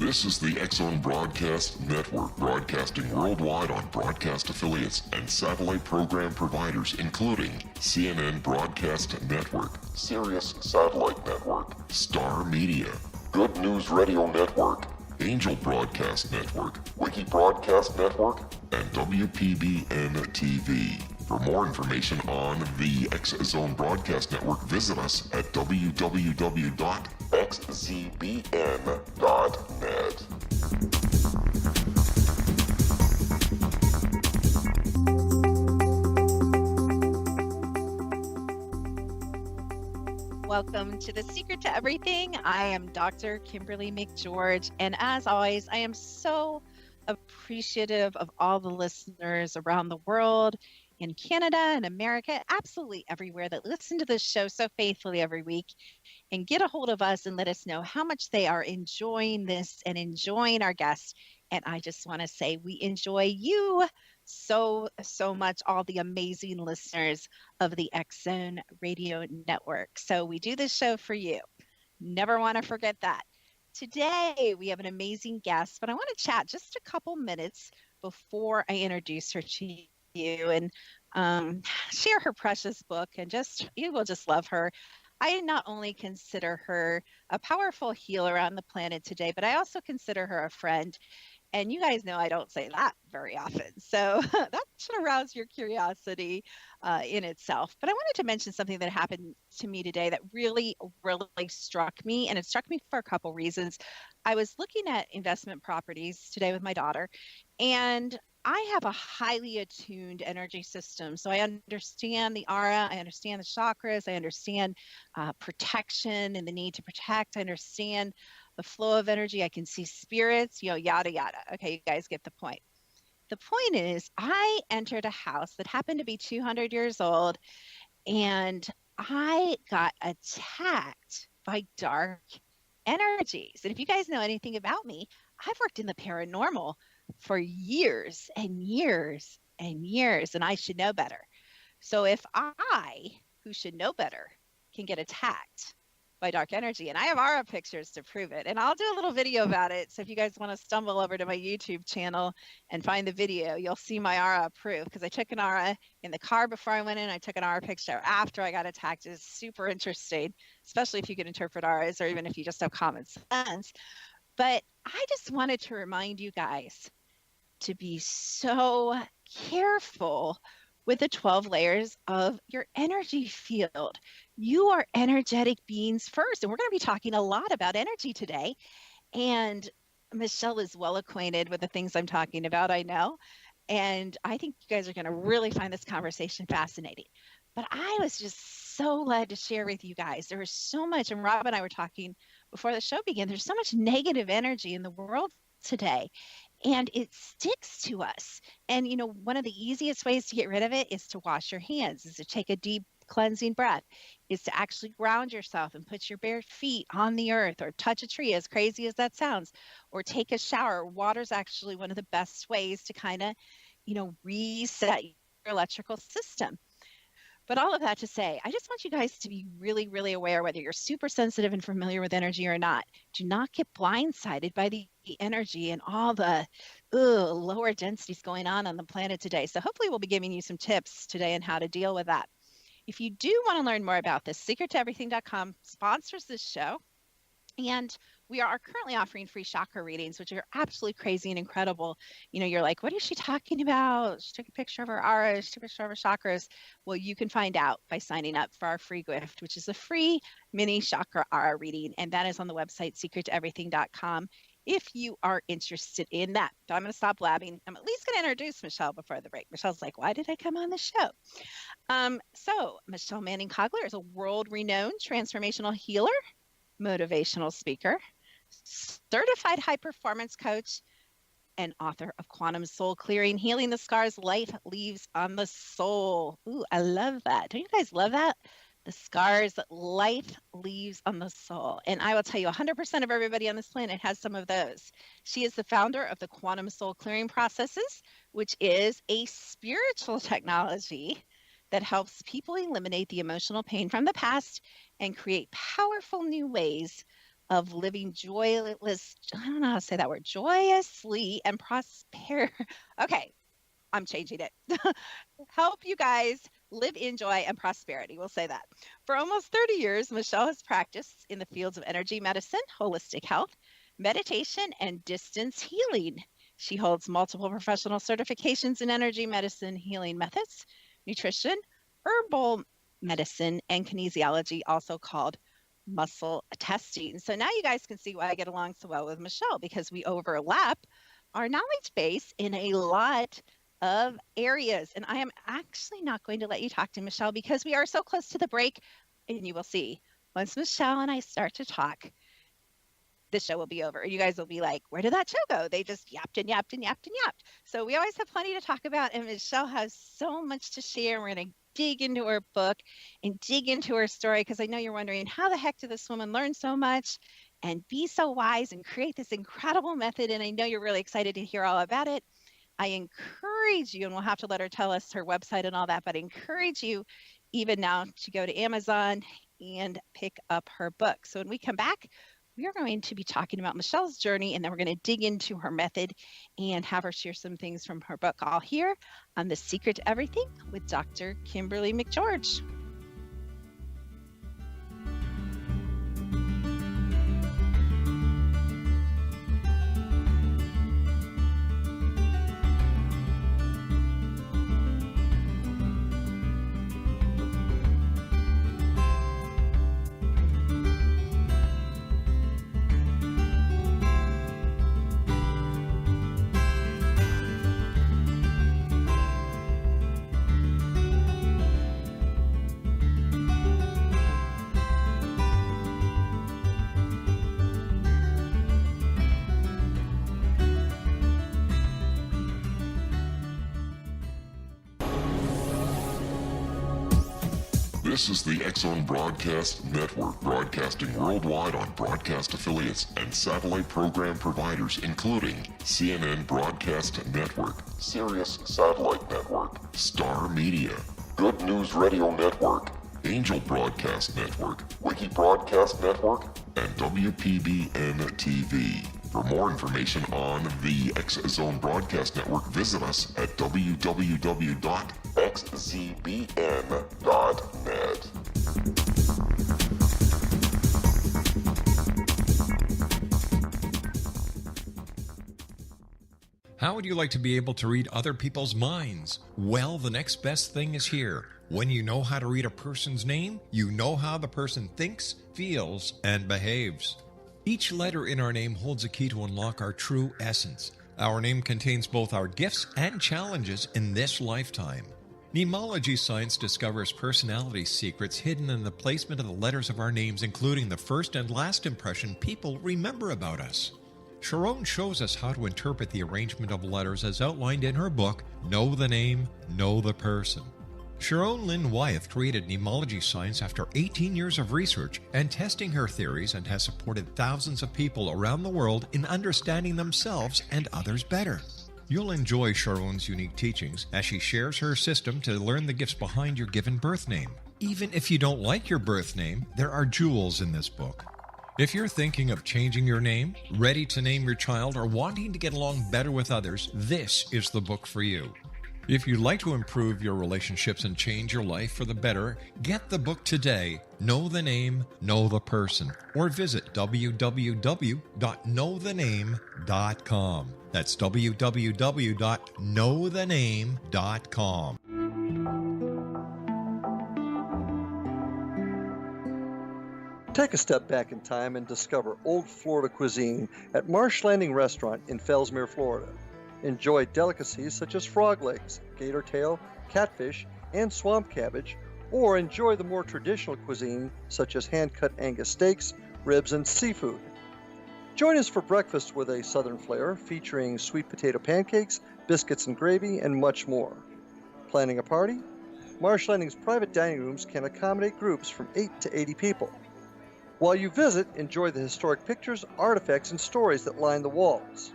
This is the X-Zone Broadcast Network, broadcasting worldwide on broadcast affiliates and satellite program providers, including CNN Broadcast Network, Sirius Satellite Network, Star Media, Good News Radio Network, Angel Broadcast Network, Wiki Broadcast Network, and WPBN TV. For more information on the X-Zone Broadcast Network, visit us at www.xzbn.net. Welcome to The Secret to Everything. I am Dr. Kimberly McGeorge, and as always, I am so appreciative of all the listeners around the world, in Canada and America, absolutely everywhere, that listen to this show so faithfully every week and get a hold of us and let us know how much they are enjoying this and enjoying our guests. And I just want to say we enjoy you so much, all the amazing listeners of the X-Zone Radio Network. So we do this show for you. Never want to forget that. Today we have an amazing guest, but I want to chat just a couple minutes before I introduce her to you and share her precious book, and you will just love her. I not only consider her a powerful healer on the planet today, but I also consider her a friend. And you guys know I don't say that very often. So that should arouse your curiosity in itself. But I wanted to mention something that happened to me today that really struck me. And it struck me for a couple reasons. I was looking at investment properties today with my daughter, and I have a highly attuned energy system. So I understand the aura, I understand the chakras, I understand protection and the need to protect. I understand the flow of energy. I can see spirits, yada, yada. Okay, you guys get the point. The point is, I entered a house that happened to be 200 years old, and I got attacked by dark energies. And if you guys know anything about me, I've worked in the paranormal for years and years and years, and I should know better. So if I, who should know better, can get attacked by dark energy, and I have aura pictures to prove it, and I'll do a little video about it. So if you guys want to stumble over to my YouTube channel and find the video, you'll see my aura proof, because I took an aura in the car before I went in. I took an aura picture after I got attacked. It's super interesting, especially if you can interpret auras, or even if you just have common sense. But I just wanted to remind you guys to be so careful with the 12 layers of your energy field. You are energetic beings first, and we're going to be talking a lot about energy today. And Michelle is well acquainted with the things I'm talking about, I know. And I think you guys are going to really find this conversation fascinating. But I was just so glad to share with you guys. There was so much, and Rob and I were talking before the show began, there's so much negative energy in the world today, and it sticks to us. And one of the easiest ways to get rid of it is to wash your hands, is to take a deep cleansing breath, is to actually ground yourself and put your bare feet on the earth, or touch a tree, as crazy as that sounds, or take a shower. Water's actually one of the best ways to kind of reset your electrical system. But all of that to say, I just want you guys to be really, really aware, whether you're super sensitive and familiar with energy or not. Do not get blindsided by the energy and all the lower densities going on the planet today. So hopefully we'll be giving you some tips today on how to deal with that. If you do want to learn more about this, secrettoeverything.com sponsors this show. And we are currently offering free chakra readings, which are absolutely crazy and incredible. You're like, what is she talking about? She took a picture of her aura, she took a picture of her chakras. Well, you can find out by signing up for our free gift, which is a free mini chakra aura reading. And that is on the website, secrettoeverything.com, if you are interested in that. But I'm going to stop blabbing. I'm at least going to introduce Michelle before the break. Michelle's like, why did I come on the show? So Michelle Manning-Kogler is a world-renowned transformational healer, motivational speaker, certified high performance coach, and author of Quantum Soul Clearing, Healing the Scars Life Leaves on the Soul. Ooh, I love that. Don't you guys love that? The scars that life leaves on the soul. And I will tell you, 100% of everybody on this planet has some of those. She is the founder of the Quantum Soul Clearing Processes, which is a spiritual technology that helps people eliminate the emotional pain from the past and create powerful new ways of living joyless, I don't know how to say that word, joyously and Okay, I'm changing it. Help you guys live in joy and prosperity. We'll say that. For almost 30 years, Michelle has practiced in the fields of energy medicine, holistic health, meditation, and distance healing. She holds multiple professional certifications in energy medicine healing methods, nutrition, herbal medicine, and kinesiology, also called muscle testing. So now you guys can see why I get along so well with Michelle, because we overlap our knowledge base in a lot of areas. And I am actually not going to let you talk to Michelle because we are so close to the break. And you will see, once Michelle and I start to talk, the show will be over. You guys will be like, where did that show go? They just yapped and yapped and yapped and yapped. So we always have plenty to talk about. And Michelle has so much to share. We're going to dig into her book and dig into her story, because I know you're wondering, how the heck did this woman learn so much and be so wise and create this incredible method? And I know you're really excited to hear all about it. I encourage you, and we'll have to let her tell us her website and all that, but I encourage you even now to go to Amazon and pick up her book. So when we come back, we are going to be talking about Michelle's journey, and then we're going to dig into her method and have her share some things from her book, all here on The Secret to Everything with Dr. Kimberly McGeorge. This is the X-Zone Broadcast Network, broadcasting worldwide on broadcast affiliates and satellite program providers, including CNN Broadcast Network, Sirius Satellite Network, Star Media, Good News Radio Network, Angel Broadcast Network, Wiki Broadcast Network, and WPBN TV. For more information on the X-Zone Broadcast Network, visit us at www.xzbn.net. How would you like to be able to read other people's minds? Well, the next best thing is here. When you know how to read a person's name, you know how the person thinks, feels, and behaves. Each letter in our name holds a key to unlock our true essence. Our name contains both our gifts and challenges in this lifetime. Mnemology science discovers personality secrets hidden in the placement of the letters of our names, including the first and last impression people remember about us. Sharon shows us how to interpret the arrangement of letters as outlined in her book, Know the Name, Know the Person. Sharon Lynn Wyeth created mnemology science after 18 years of research and testing her theories, and has supported thousands of people around the world in understanding themselves and others better. You'll enjoy Sharon's unique teachings as she shares her system to learn the gifts behind your given birth name. Even if you don't like your birth name, there are jewels in this book. If you're thinking of changing your name, ready to name your child, or wanting to get along better with others, this is the book for you. If you'd like to improve your relationships and change your life for the better, get the book today, Know the Name, Know the Person, or visit www.knowthename.com. That's www.knowthename.com. Take a step back in time and discover old Florida cuisine at Marsh Landing Restaurant in Fellsmere, Florida. Enjoy delicacies such as frog legs, gator tail, catfish, and swamp cabbage, or enjoy the more traditional cuisine such as hand-cut Angus steaks, ribs, and seafood. Join us for breakfast with a southern flair featuring sweet potato pancakes, biscuits and gravy, and much more. Planning a party? Marsh Landing's private dining rooms can accommodate groups from 8 to 80 people. While you visit, enjoy the historic pictures, artifacts, and stories that line the walls.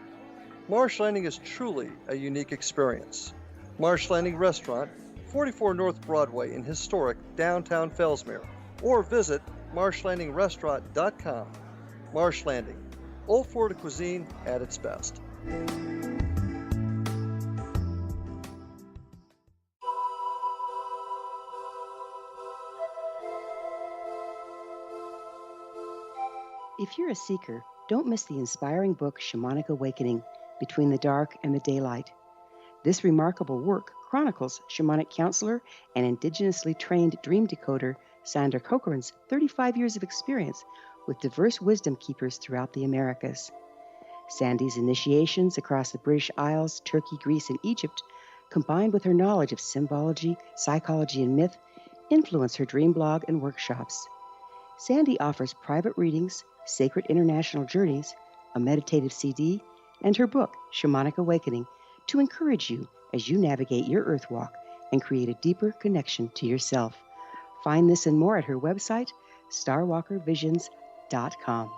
Marsh Landing is truly a unique experience. Marsh Landing Restaurant, 44 North Broadway in historic downtown Fellsmere, or visit marshlandingrestaurant.com. Marsh Landing, Old Florida cuisine at its best. If you're a seeker, don't miss the inspiring book Shamanic Awakening, Between the Dark and the Daylight. This remarkable work chronicles shamanic counselor and indigenously trained dream decoder Sandra Cochran's 35 years of experience with diverse wisdom keepers throughout the Americas. Sandy's initiations across the British Isles, Turkey, Greece, and Egypt, combined with her knowledge of symbology, psychology, and myth, influence her dream blog and workshops. Sandy offers private readings, sacred international journeys, a meditative CD, and her book, Shamanic Awakening, to encourage you as you navigate your earth walk and create a deeper connection to yourself. Find this and more at her website, starwalkervisions.com.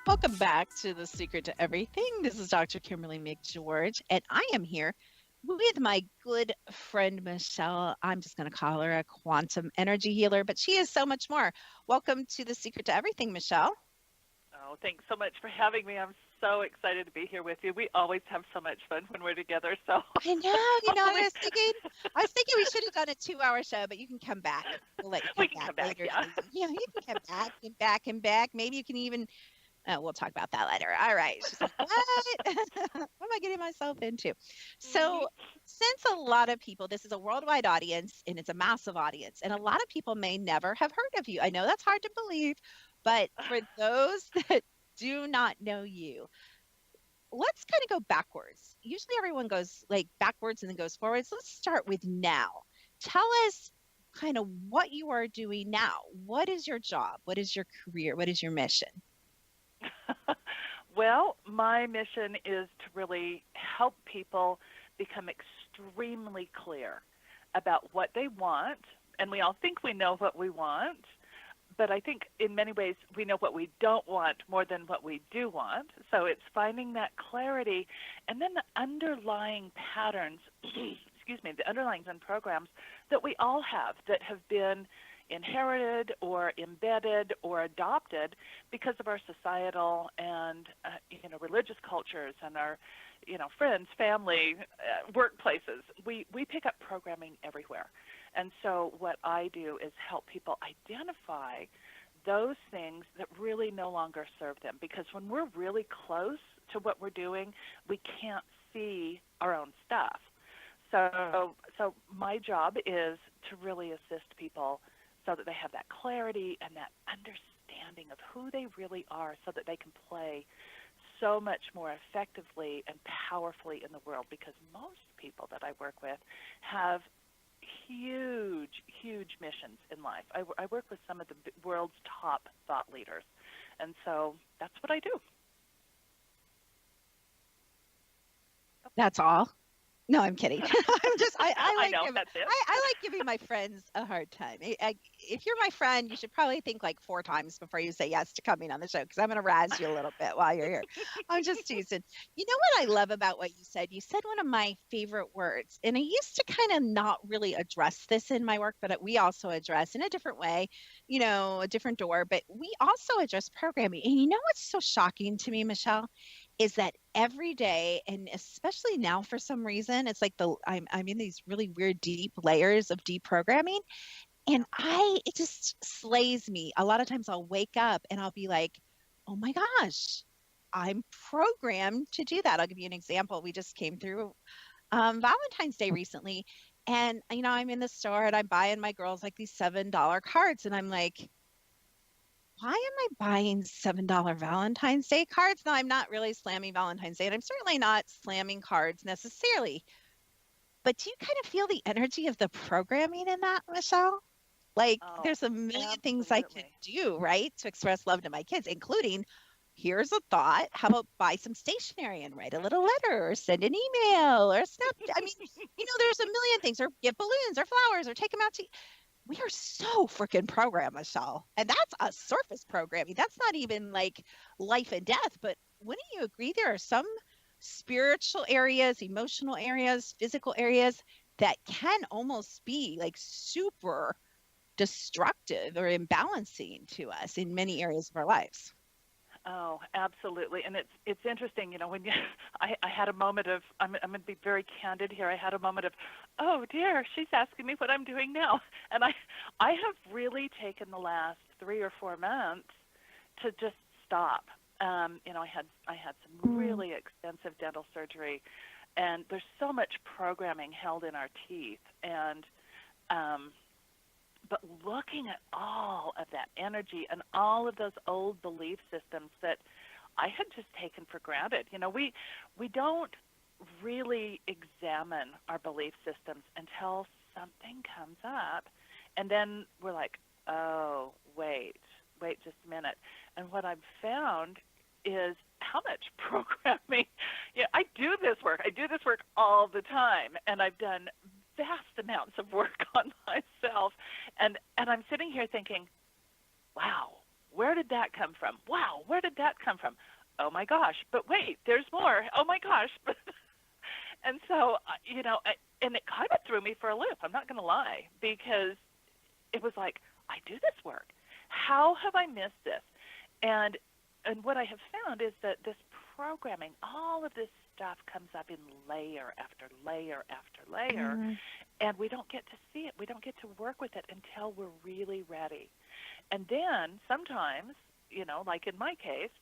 Welcome back to The Secret to Everything. This is Dr. Kimberly McGeorge, and I am here with my good friend, Michelle. I'm just going to call her a quantum energy healer, but she is so much more. Welcome to The Secret to Everything, Michelle. Oh, thanks so much for having me. I'm so excited to be here with you. We always have so much fun when we're together. So I know, I was thinking we should have done a 2-hour show, but you can come back. We'll let you come back later. Yeah, you can come back and back and back. Maybe you can even we'll talk about that later. All right. She's like, what? What am I getting myself into? So since a lot of people, this is a worldwide audience and it's a massive audience, and a lot of people may never have heard of you. I know that's hard to believe, but for those that do not know you, let's kind of go backwards. Usually everyone goes like backwards and then goes forwards. Let's start with now. Tell us kind of what you are doing now. What is your job? What is your career? What is your mission? Well, my mission is to really help people become extremely clear about what they want. And we all think we know what we want, but I think in many ways we know what we don't want more than what we do want. So it's finding that clarity, and then the underlying patterns, the underlying programs that we all have that have been inherited or embedded or adopted because of our societal and religious cultures and our friends, family, workplaces. We pick up programming everywhere. And so what I do is help people identify those things that really no longer serve them, because when we're really close to what we're doing, we can't see our own stuff. So my job is to really assist people so that they have that clarity and that understanding of who they really are, so that they can play so much more effectively and powerfully in the world, because most people that I work with have huge, huge missions in life. I work with some of the world's top thought leaders, and so that's what I do. That's all? No, I'm kidding. I like giving my friends a hard time. If you're my friend, you should probably think like 4 times before you say yes to coming on the show, because I'm going to razz you a little bit while you're here. I'm just teasing. You know what I love about what you said? You said one of my favorite words, and I used to kind of not really address this in my work, but we also address in a different way, a different door, but we also address programming. And you know what's so shocking to me, Michelle, is that every day, and especially now for some reason, it's like I'm in these really weird deep layers of deprogramming, and it just slays me. A lot of times I'll wake up and I'll be like, oh my gosh, I'm programmed to do that. I'll give you an example. We just came through Valentine's Day recently, and I'm in the store and I'm buying my girls like these $7 cards, and I'm like, why am I buying $7 Valentine's Day cards? Now, I'm not really slamming Valentine's Day, and I'm certainly not slamming cards necessarily. But do you kind of feel the energy of the programming in that, Michelle? Like, there's a million things I could do, right, to express love to my kids, including, here's a thought, how about buy some stationery and write a little letter or send an email or snap. I mean, there's a million things, or get balloons or flowers or take them out to we are so freaking programmed, Michelle. And that's a surface programming. That's not even like life and death. But wouldn't you agree there are some spiritual areas, emotional areas, physical areas that can almost be like super destructive or imbalancing to us in many areas of our lives? Oh, absolutely. And it's interesting, when you, I had a moment of, I'm going to be very candid here. I had a moment of, oh dear, she's asking me what I'm doing now. And I have really taken the last 3 or 4 months to just stop. I had some really extensive dental surgery, and there's so much programming held in our teeth. And, but looking at all of that energy and all of those old belief systems that I had just taken for granted. We don't really examine our belief systems until something comes up, and then we're like, oh, wait just a minute. And what I've found is how much programming, I do this work all the time, and I've done vast amounts of work on myself, and I'm sitting here thinking, wow, where did that come from? Wow, where did that come from? Oh my gosh, but wait, there's more. Oh my gosh. And so, and it kind of threw me for a loop, I'm not going to lie, because it was like, I do this work. How have I missed this? And what I have found is that this programming, all of this stuff comes up in layer after layer after layer, and we don't get to see it. We don't get to work with it until we're really ready. And then sometimes, like in my case,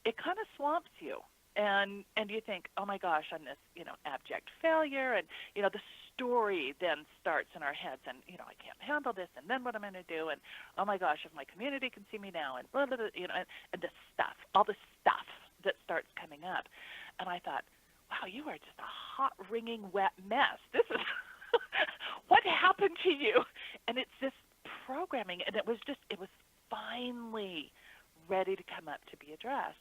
it kind of swamps you. And you think, oh my gosh, I'm this, abject failure, and the story then starts in our heads, and I can't handle this, and then what am I going to do? And oh my gosh, if my community can see me now, and blah, blah, blah, and the stuff, all the stuff that starts coming up. And I thought, wow, you are just a hot, wringing, wet mess. This is what happened to you? And it's this programming, and it was finally ready to come up to be addressed.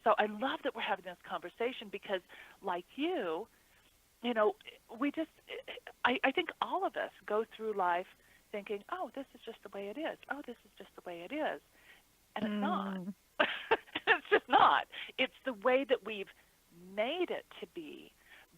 So I love that we're having this conversation because, like you, we just, I think all of us go through life thinking, oh, this is just the way it is. Oh, this is just the way it is. And it's not. It's just not. It's the way that we've made it to be.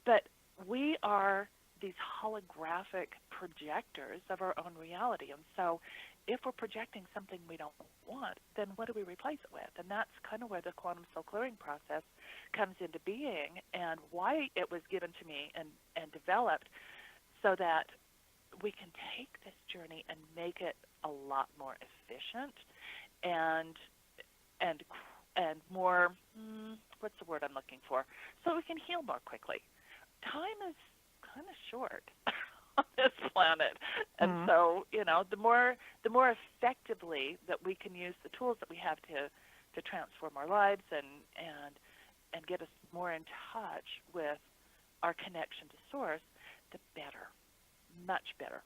But we are these holographic projectors of our own reality. And so if we're projecting something we don't want, then what do we replace it with? And that's kind of where the quantum soul clearing process comes into being, and why it was given to me and developed, so that we can take this journey and make it a lot more efficient and more, what's the word I'm looking for? So we can heal more quickly. Time is kind of short on this planet, and so the more effectively that we can use the tools that we have to transform our lives and get us more in touch with our connection to source, the better, much better.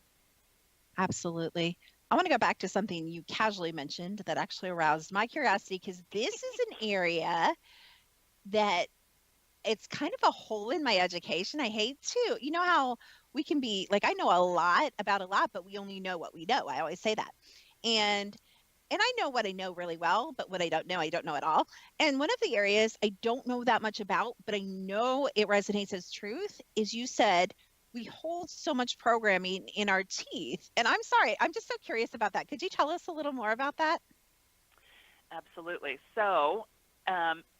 Absolutely. I want to go back to something you casually mentioned that actually aroused my curiosity, because this is an area that it's kind of a hole in my education. I hate to, how we can be like, I know a lot about a lot, but we only know what we know. I always say that. And I know what I know really well, but what I don't know at all. And one of the areas I don't know that much about, but I know it resonates as truth, is you said we hold so much programming in our teeth. And I'm sorry, I'm just so curious about that. Could you tell us a little more about that? Absolutely. So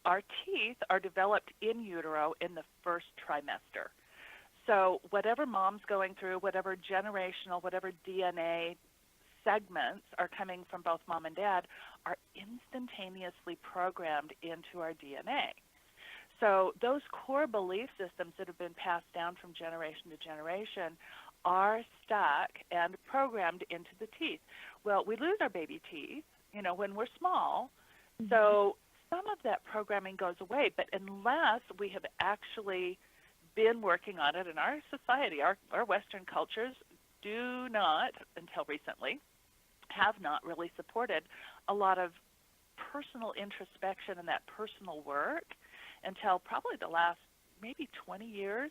our teeth are developed in utero in the first trimester. So whatever mom's going through, whatever generational, whatever DNA segments are coming from both mom and dad are instantaneously programmed into our DNA. So those core belief systems that have been passed down from generation to generation are stuck and programmed into the teeth. Well, we lose our baby teeth, when we're small. So some of that programming goes away, but unless we have actually been working on it in our society, our Western cultures do not, until recently, have not really supported a lot of personal introspection and that personal work until probably the last maybe 20 years,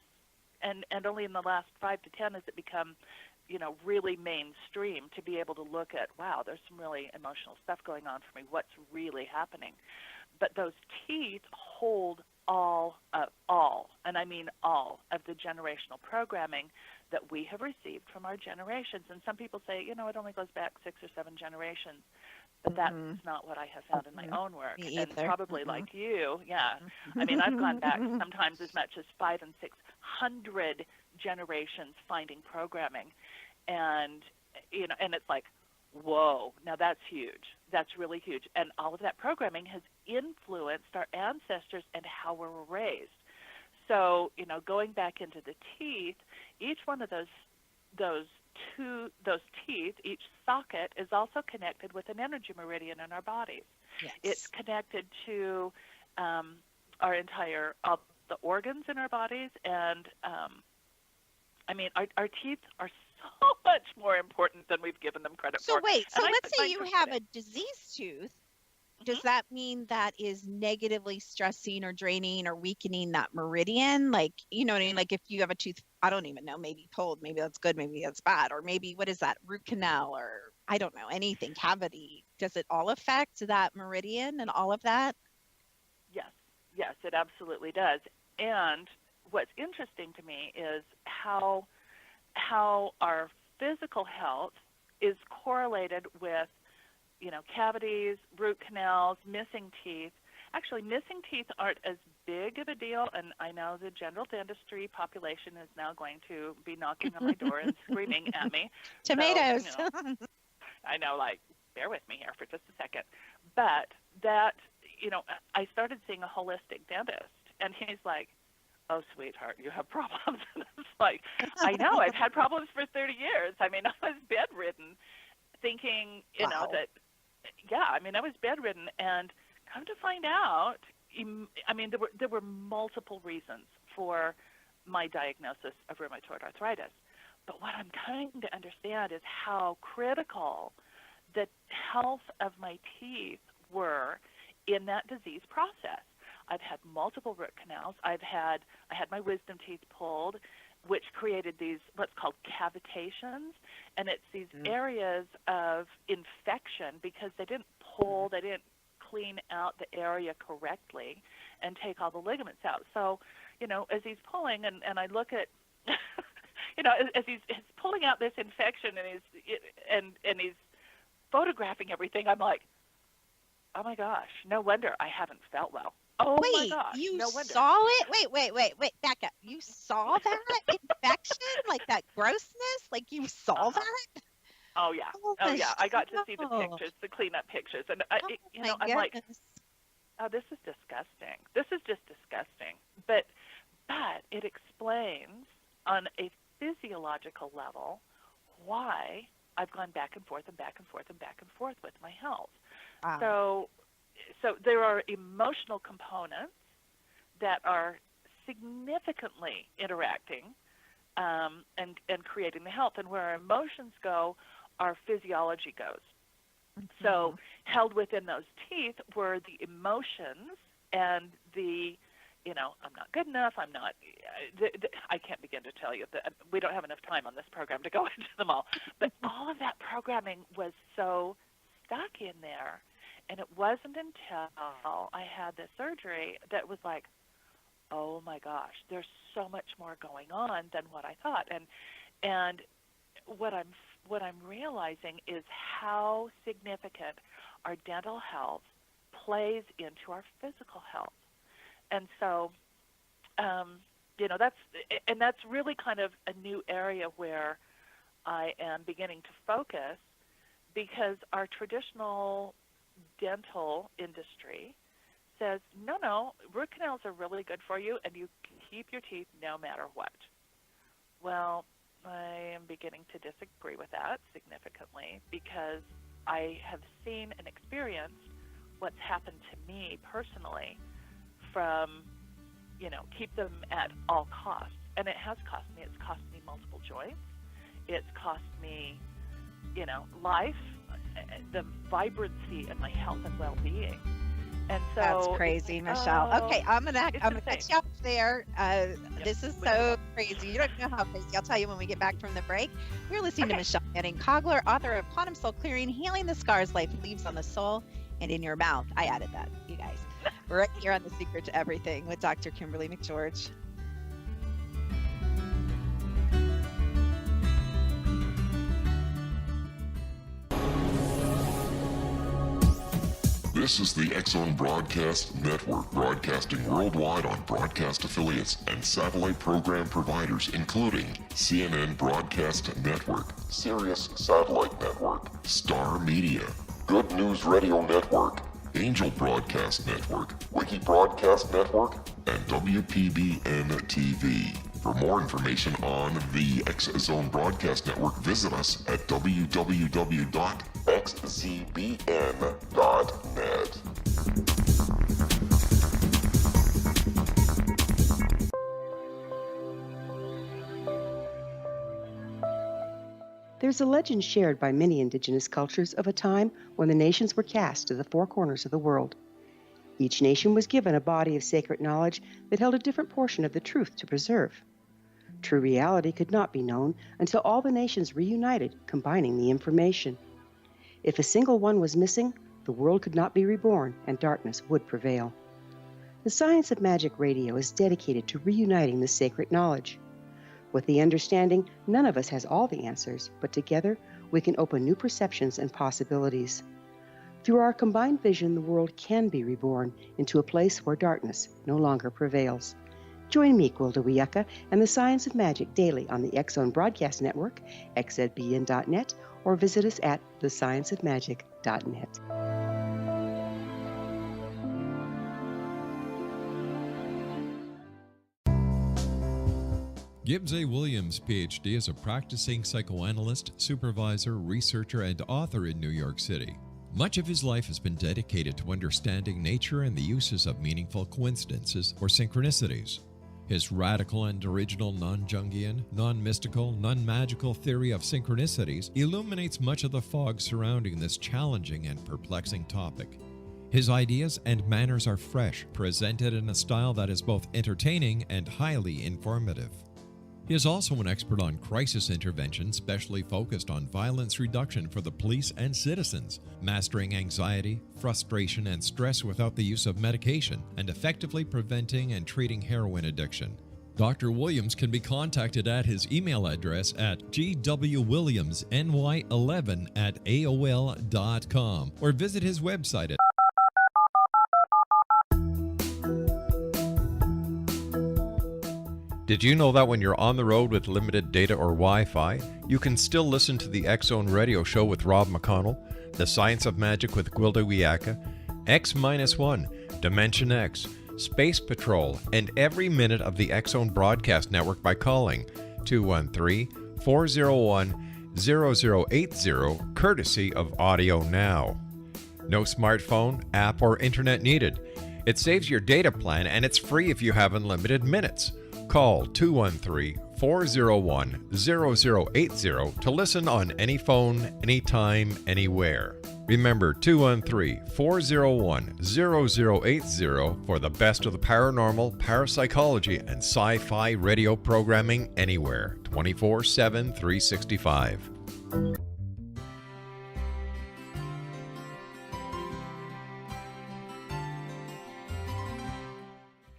and only in the last 5 to 10 has it become really mainstream to be able to look at, wow, there's some really emotional stuff going on for me. What's really happening? But those teeth hold all, and I mean all, of the generational programming that we have received from our generations. And some people say, it only goes back 6 or 7 generations. But that's not what I have found in my own work. Me And either. probably like you, yeah. I mean, I've gone back sometimes as much as 500 and 600 generations finding programming. And, and it's like, whoa, now that's huge. That's really huge. And all of that programming has influenced our ancestors and how we were raised. So, going back into the teeth, each one of those teeth, each socket is also connected with an energy meridian in our bodies. Yes. It's connected to all the organs in our bodies, and our teeth are so much more important than we've given them credit for. So wait, so And let's say you have a diseased tooth. Does that mean that is negatively stressing or draining or weakening that meridian? Like, you know what I mean? Like if you have a tooth, I don't even know, maybe pulled, maybe that's good, maybe that's bad, or maybe, what is that, root canal, or I don't know, anything, cavity. Does it all affect that meridian and all of that? Yes, it absolutely does. And what's interesting to me is how our physical health is correlated with cavities, root canals, missing teeth. Actually, missing teeth aren't as big of a deal, and I know the general dentistry population is now going to be knocking on my door and screaming at me. Tomatoes. So, I know, like, bear with me here for just a second. But that, I started seeing a holistic dentist, and he's like, oh, sweetheart, you have problems. And it's like, I know, I've had problems for 30 years. I mean, I was bedridden thinking, Wow. that, I was bedridden, and come to find out, there were multiple reasons for my diagnosis of rheumatoid arthritis. But what I'm coming to understand is how critical the health of my teeth were in that disease process. I've had multiple root canals. I had my wisdom teeth pulled, which created these what's called cavitations, and it's these areas of infection because they didn't clean out the area correctly and take all the ligaments out. So, as he's pulling, and I look at, as he's pulling out this infection and he's photographing everything, I'm like, oh my gosh, no wonder I haven't felt well. Oh my gosh, you no wonder. saw it? Wait, back up. You saw that infection? Like that grossness? Like you saw that? Oh yeah. Oh, yeah. I got to see the no. pictures, the cleanup pictures, and my I'm like, goodness. oh, this is disgusting. This is just disgusting. But it explains on a physiological level why I've gone back and forth and back and forth and back and forth with my health. Wow. So there are emotional components that are significantly interacting and creating the health. And where our emotions go, our physiology goes. So held within those teeth were the emotions and the, I'm not good enough, I'm not, I can't begin to tell you that we don't have enough time on this program to go into them all. But all of that programming was so stuck in there. And it wasn't until I had the surgery that was like, oh my gosh, there's so much more going on than what I thought. And what I'm realizing is how significant our dental health plays into our physical health. And so, that's really kind of a new area where I am beginning to focus, because our traditional dental industry says, no, root canals are really good for you, and you keep your teeth no matter what. Well, I am beginning to disagree with that significantly, because I have seen and experienced what's happened to me personally from, keep them at all costs. And it has cost me. It's cost me multiple joints. It's cost me, life, the vibrancy in my health and well-being. And so That's crazy, Michelle. Okay, I'm gonna it's cut insane. you off there. This is so crazy. You don't know how crazy. I'll tell you when we get back from the break. We're listening to Michelle Manning-Kogler, author of Quantum Soul Clearing: Healing the Scars Life Leaves on the Soul and in Your Mouth. I added that, you guys. We're right here on The Secret to Everything with Dr. Kimberly McGeorge. This is the X-Zone Broadcast Network, broadcasting worldwide on broadcast affiliates and satellite program providers, including CNN Broadcast Network, Sirius Satellite Network, Star Media, Good News Radio Network, Angel Broadcast Network, Wiki Broadcast Network, and WPBN TV. For more information on the X-Zone Broadcast Network, visit us at www.xzbn.net. There's a legend shared by many indigenous cultures of a time when the nations were cast to the four corners of the world. Each nation was given a body of sacred knowledge that held a different portion of the truth to preserve. True reality could not be known until all the nations reunited, combining the information. If a single one was missing, the world could not be reborn and darkness would prevail. The Science of Magic Radio is dedicated to reuniting the sacred knowledge. With the understanding, none of us has all the answers, but together we can open new perceptions and possibilities. Through our combined vision, the world can be reborn into a place where darkness no longer prevails. Join me, Gwilda Wiyaka, and the Science of Magic daily on the X-Zone Broadcast Network, xzbn.net, or visit us at thescienceofmagic.net. Gibbs A. Williams, PhD, is a practicing psychoanalyst, supervisor, researcher, and author in New York City. Much of his life has been dedicated to understanding nature and the uses of meaningful coincidences or synchronicities. His radical and original non-Jungian, non-mystical, non-magical theory of synchronicities illuminates much of the fog surrounding this challenging and perplexing topic. His ideas and manners are fresh, presented in a style that is both entertaining and highly informative. He is also an expert on crisis intervention, specially focused on violence reduction for the police and citizens, mastering anxiety, frustration, and stress without the use of medication, and effectively preventing and treating heroin addiction. Dr. Williams can be contacted at his email address at gwwilliamsny11@aol.com or visit his website at Did you know that when you're on the road with limited data or Wi-Fi, you can still listen to the X-Zone Radio Show with Rob McConnell, The Science of Magic with Gwilda Wiyaka, X-1, Dimension X, Space Patrol, and every minute of the X-Zone Broadcast Network by calling 213-401-0080, courtesy of Audio Now. No smartphone, app, or internet needed. It saves your data plan and it's free if you have unlimited minutes. Call 213-401-0080 to listen on any phone, anytime, anywhere. Remember 213-401-0080 for the best of the paranormal, parapsychology, and sci-fi radio programming anywhere, 24/7, 365.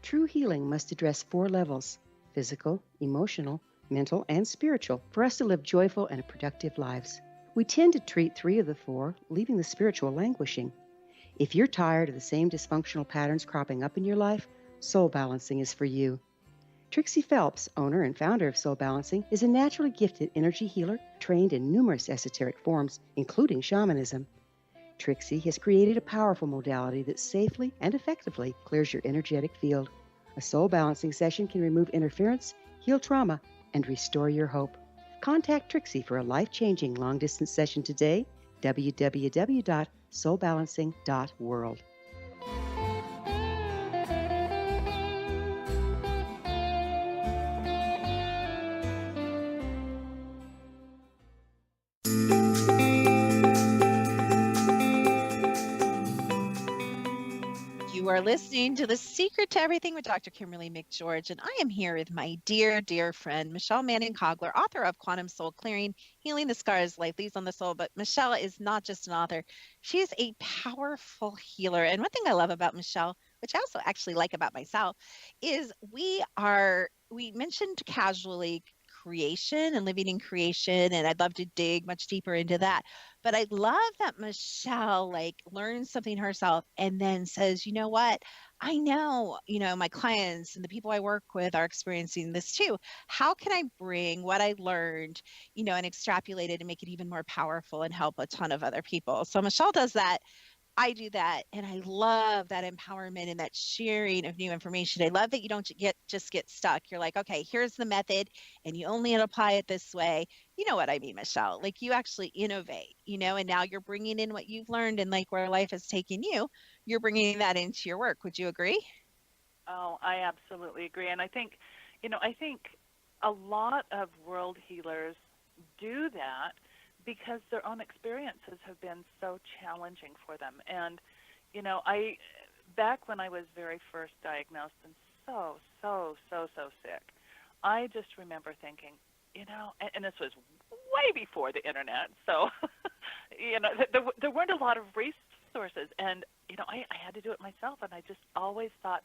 True healing must address 4 levels: physical, emotional, mental, and spiritual, for us to live joyful and productive lives. We tend to treat 3 of the 4, leaving the spiritual languishing. If you're tired of the same dysfunctional patterns cropping up in your life, soul balancing is for you. Trixie Phelps, owner and founder of Soul Balancing, is a naturally gifted energy healer trained in numerous esoteric forms, including shamanism. Trixie has created a powerful modality that safely and effectively clears your energetic field. A soul balancing session can remove interference, heal trauma, and restore your hope. Contact Trixie for a life-changing long-distance session today, www.soulbalancing.world. You are listening to The Secret to Everything with Dr. Kimberly McGeorge, and I am here with my dear, dear friend, Michelle Manning-Kogler, author of Quantum Soul Clearing, Healing the Scars Life Leaves on the Soul. But Michelle is not just an author. She is a powerful healer. And one thing I love about Michelle, which I also actually like about myself, is we mentioned casually creation and living in creation, and I'd love to dig much deeper into that. But I love that Michelle learns something herself and then says, you know what? I know, my clients and the people I work with are experiencing this too. How can I bring what I learned, and extrapolate it and make it even more powerful and help a ton of other people? So Michelle does that. I do that, and I love that empowerment and that sharing of new information. I love that you don't just get stuck. You're like, okay, here's the method, and you only apply it this way. You know what I mean, Michelle? Like, you actually innovate, and now you're bringing in what you've learned and where life has taken you. You're bringing that into your work. Would you agree? Oh, I absolutely agree. And I think a lot of world healers do that because their own experiences have been so challenging for them. And, back when I was very first diagnosed and so sick, I just remember thinking, and this was way before the internet, so, there weren't a lot of resources. And, I had to do it myself. And I just always thought,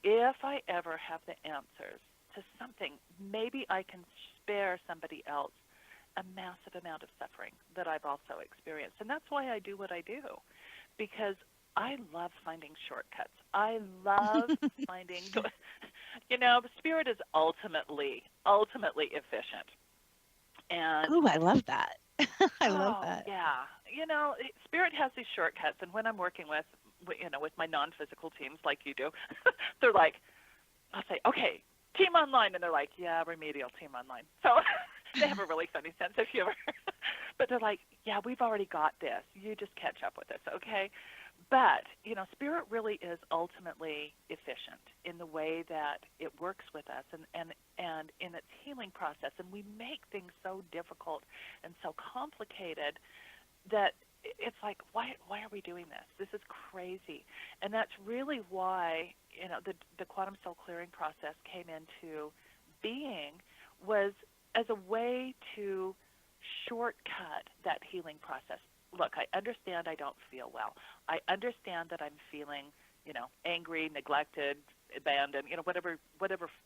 if I ever have the answers to something, maybe I can spare somebody else a massive amount of suffering that I've also experienced. And that's why I do what I do, because I love finding shortcuts. I love finding, spirit is ultimately efficient. And oh, I love that. I love oh, that. yeah. Spirit has these shortcuts. And when I'm working with my non-physical teams like you do, they're like, I'll say, okay, team online. And they're like, yeah, remedial team online. So they have a really funny sense of humor. But they're like, yeah, we've already got this. You just catch up with us, okay? But, spirit really is ultimately efficient in the way that it works with us and in its healing process. And we make things so difficult and so complicated that it's like, why are we doing this? This is crazy. And that's really why, the quantum soul clearing process came into being, was as a way to shortcut that healing process. Look, I understand I don't feel well. I understand that I'm feeling, angry, neglected, abandoned, whatever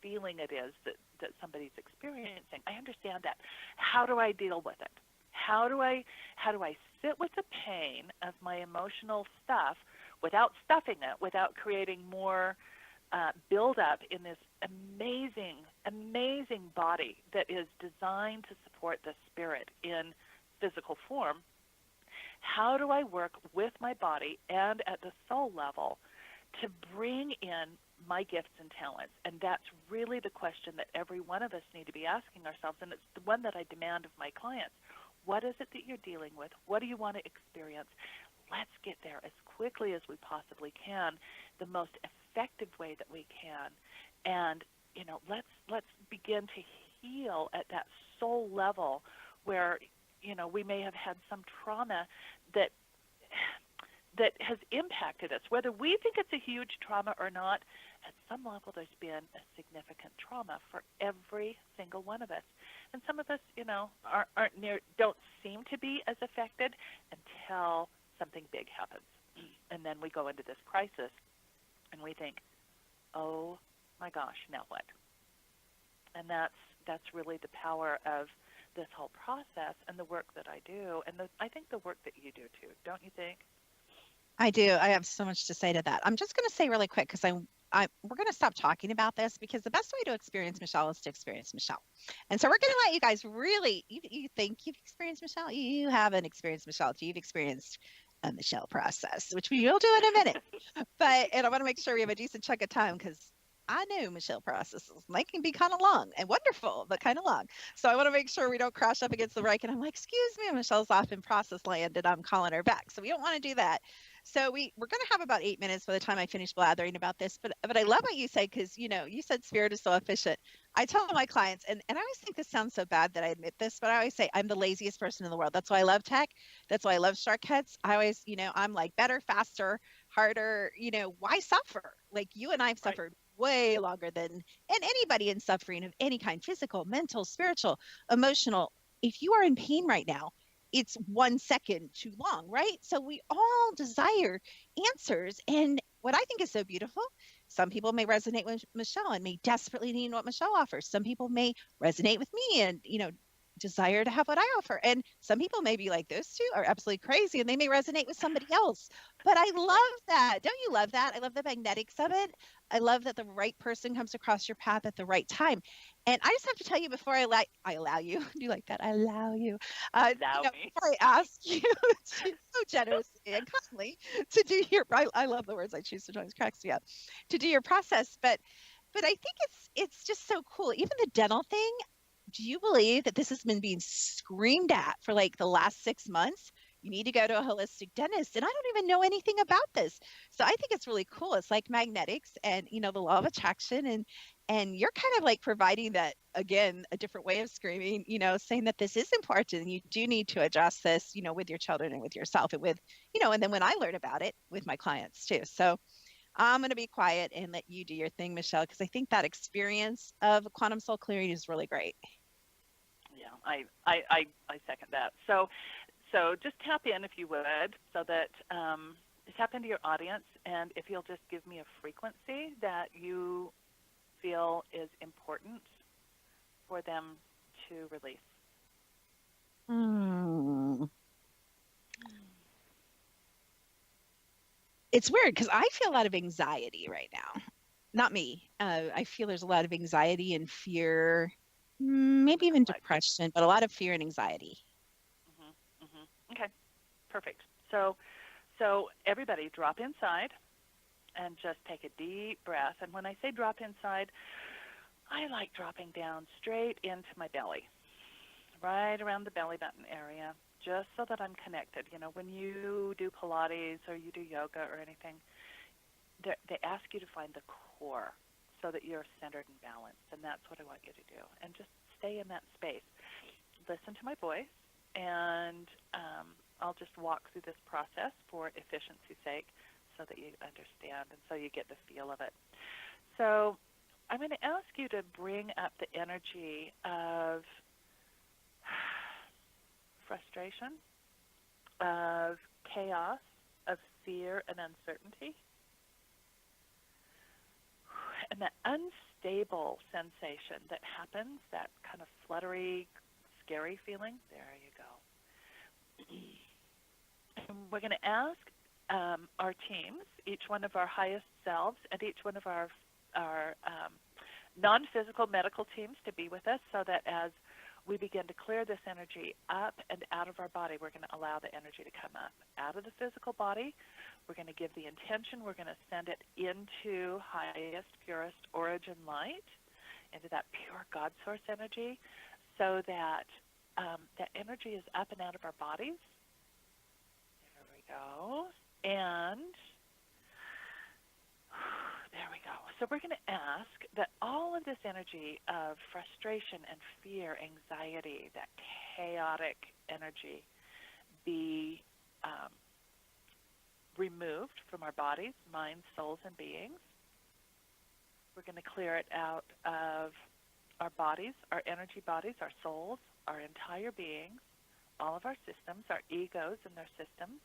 feeling it is that somebody's experiencing. I understand that. How do I deal with it? How do I sit with the pain of my emotional stuff without stuffing it, without creating more buildup in this amazing body that is designed to support the spirit in physical form? How do I work with my body and at the soul level to bring in my gifts and talents? And that's really the question that every one of us need to be asking ourselves, and it's the one that I demand of my clients. What is it that you're dealing with? What do you want to experience? Let's get there as quickly as we possibly can, the most effective way that we can. And, let's begin to heal at that soul level where, we may have had some trauma that has impacted us. Whether we think it's a huge trauma or not, at some level there's been a significant trauma for every single one of us. And some of us, don't seem to be as affected until something big happens. And then we go into this crisis and we think, oh my gosh, now what? And that's really the power of this whole process and the work that I do, and I think the work that you do too, don't you think? I do. I have so much to say to that. I'm just going to say really quick, because we're going to stop talking about this, because the best way to experience Michelle is to experience Michelle. And so we're going to let you guys really, you think you've experienced Michelle? You haven't experienced Michelle. You've experienced a Michelle process, which we will do in a minute. And I want to make sure we have a decent chunk of time, because I know Michelle processes. They can be kind of long and wonderful, but kind of long. So I want to make sure we don't crash up against the mic. And I'm like, excuse me, Michelle's off in process land and I'm calling her back. So we don't want to do that. So we're going to have about 8 minutes by the time I finish blathering about this. But I love what you say, because, you said spirit is so efficient. I tell my clients, and I always think this sounds so bad that I admit this, but I always say I'm the laziest person in the world. That's why I love tech. That's why I love shortcuts. I always, I'm like better, faster, harder, why suffer? Like you and I've Right. suffered way longer and anybody in suffering of any kind, physical, mental, spiritual, emotional. If you are in pain right now, it's 1 second too long, right? So we all desire answers. And what I think is so beautiful, some people may resonate with Michelle and may desperately need what Michelle offers. Some people may resonate with me and, desire to have what I offer. And some people may be like, those two are absolutely crazy and they may resonate with somebody else. But I love that. Don't you love that? I love the magnetics of it. I love that the right person comes across your path at the right time. And I just have to tell you before I allow you, do you like that? I allow you. Allow me. Before I ask you so generously and kindly to do I love the words I choose sometimes, cracks me up, to do your process. But I think it's just so cool. Even the dental thing, do you believe that this has been being screamed at for like the last 6 months? You need to go to a holistic dentist. And I don't even know anything about this. So I think it's really cool. It's like magnetics and, the law of attraction. And you're kind of like providing that, again, a different way of screaming, saying that this is important and you do need to address this, with your children and with yourself and with, and then when I learn about it with my clients too. So I'm going to be quiet and let you do your thing, Michelle, because I think that experience of quantum soul clearing is really great. Yeah, I second that. So just tap in if you would, so that tap into your audience, and if you'll just give me a frequency that you feel is important for them to release. It's weird because I feel a lot of anxiety right now. Not me. I feel there's a lot of anxiety and fear, maybe even depression, but a lot of fear and anxiety. Okay, perfect. So everybody drop inside and just take a deep breath. And when I say drop inside, I like dropping down straight into my belly, right around the belly button area, just so that I'm connected. When you do Pilates or you do yoga or anything, they ask you to find the core so that you're centered and balanced, and that's what I want you to do. And just stay in that space. Listen to my voice, and I'll just walk through this process for efficiency's sake so that you understand and so you get the feel of it. So I'm going to ask you to bring up the energy of frustration, of chaos, of fear and uncertainty, and that unstable sensation that happens, that kind of fluttery, scary feeling. There you go. And we're going to ask our teams, each one of our highest selves, and each one of our non-physical medical teams to be with us, so that as we begin to clear this energy up and out of our body, we're going to allow the energy to come up out of the physical body. We're going to give the intention. We're going to send it into highest, purest origin light, into that pure God source energy, so that that energy is up and out of our bodies. There we go. And there we go. So we're going to ask that all of this energy of frustration and fear, anxiety, that chaotic energy, be removed from our bodies, minds, souls, and beings. We're going to clear it out of our bodies, our energy bodies, our souls, our entire beings, all of our systems, our egos and their systems,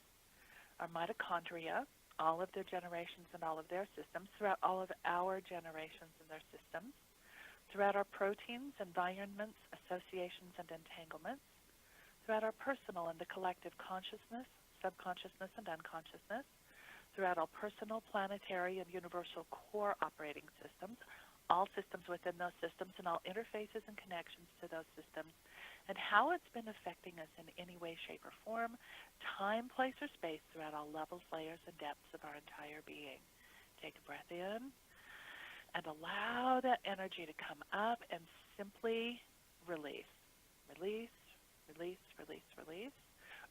our mitochondria, all of their generations and all of their systems, throughout all of our generations and their systems, throughout our proteins, environments, associations, and entanglements, throughout our personal and the collective consciousness, subconsciousness, and unconsciousness, throughout all personal, planetary, and universal core operating systems, all systems within those systems, and all interfaces and connections to those systems, and how it's been affecting us in any way, shape, or form, time, place, or space throughout all levels, layers, and depths of our entire being. Take a breath in and allow that energy to come up and simply release. Release, release, release, release.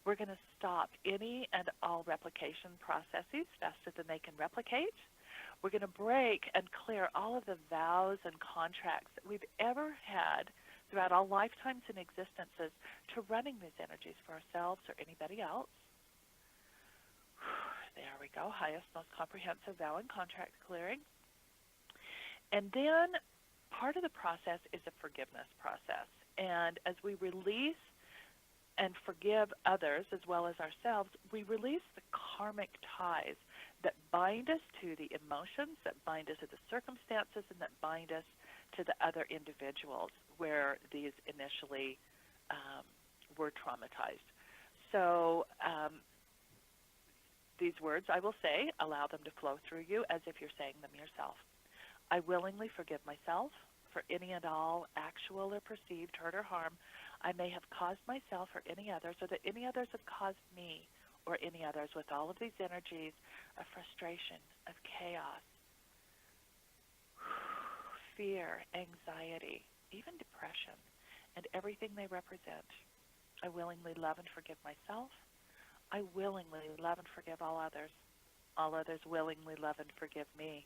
We're going to stop any and all replication processes faster than they can replicate. We're going to break and clear all of the vows and contracts that we've ever had throughout all lifetimes and existences to running these energies for ourselves or anybody else. There we go. Highest, most comprehensive vow and contract clearing. And then part of the process is a forgiveness process. And as we release and forgive others as well as ourselves, we release the karmic ties that bind us to the emotions, that bind us to the circumstances, and that bind us to the other individuals where these initially were traumatized. So these words I will say, allow them to flow through you as if you're saying them yourself. I willingly forgive myself for any and all actual or perceived hurt or harm I may have caused myself or any others, or that any others have caused me or any others, with all of these energies of frustration, of chaos, fear, anxiety, even depression, and everything they represent. I willingly love and forgive myself. I willingly love and forgive all others. All others willingly love and forgive me.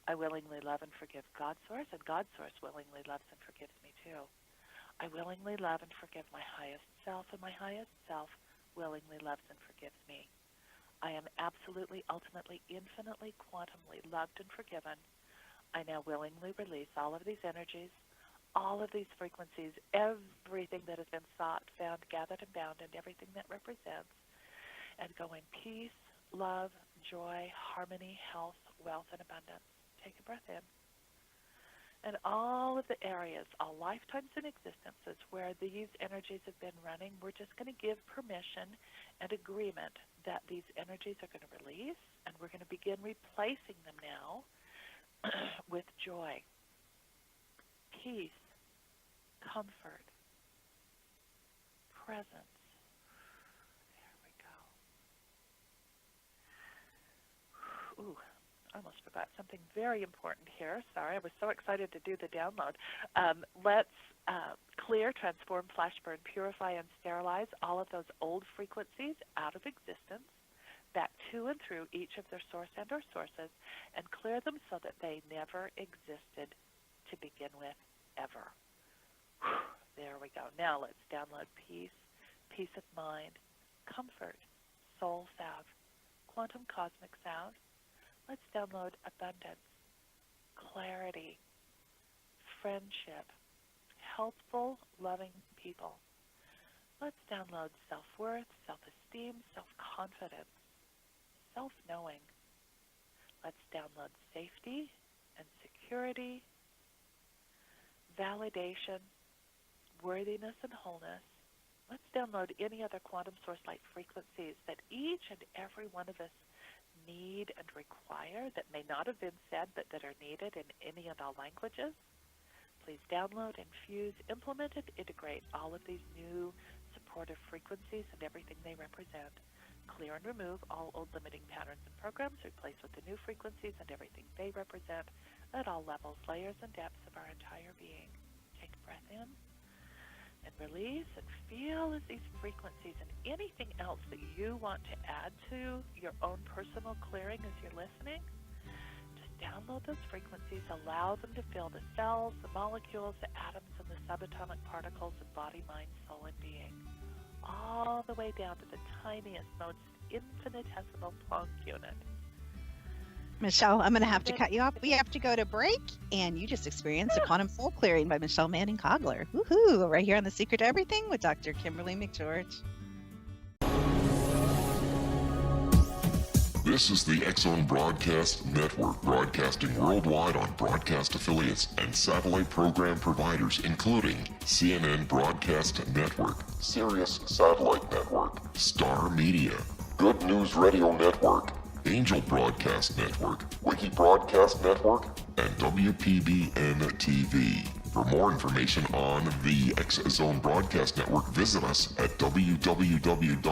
I willingly love and forgive God Source, and God Source willingly loves and forgives me too. I willingly love and forgive my highest self, and my highest self willingly loves and forgives me. I am absolutely, ultimately, infinitely, quantumly loved and forgiven. I now willingly release all of these energies, all of these frequencies, everything that has been sought, found, gathered, and bound, and everything that represents, and go in peace, love, joy, harmony, health, wealth, and abundance. Take a breath in. And all of the areas, all lifetimes and existences where these energies have been running, we're just going to give permission and agreement that these energies are going to release, and we're going to begin replacing them now with joy, peace, comfort, presence. There we go. Ooh. I almost forgot something very important here. Sorry, I was so excited to do the download. Let's clear, transform, flash burn, purify, and sterilize all of those old frequencies out of existence, back to and through each of their source and or sources, and clear them so that they never existed to begin with, ever. There we go. Now let's download peace, peace of mind, comfort, soul salve, quantum cosmic sound. Let's download abundance, clarity, friendship, helpful, loving people. Let's download self-worth, self-esteem, self-confidence, self-knowing. Let's download safety and security, validation, worthiness, and wholeness. Let's download any other quantum source light frequencies that each and every one of us need and require, that may not have been said but that are needed in any and all languages. Please download, infuse, implement, and integrate all of these new supportive frequencies and everything they represent. Clear and remove all old limiting patterns and programs, replace with the new frequencies and everything they represent at all levels, layers, and depths of our entire being. Take a breath in and release, and feel as these frequencies and anything else that you want to add to your own personal clearing as you're listening, just download those frequencies, allow them to fill the cells, the molecules, the atoms, and the subatomic particles of body, mind, soul, and being, all the way down to the tiniest, most infinitesimal Planck unit. Michelle, I'm going to have to cut you off. We have to go to break, and you just experienced a quantum soul clearing by Michelle Manning-Kogler. Woohoo! Right here on The Secret to Everything with Dr. Kimberly McGeorge. This is the X-Zone Broadcast Network, broadcasting worldwide on broadcast affiliates and satellite program providers, including CNN Broadcast Network, Sirius Satellite Network, Star Media, Good News Radio Network, Angel Broadcast Network, Wiki Broadcast Network, and WPBN TV. For more information on the X-Zone Broadcast Network, visit us at www.xzbn.net.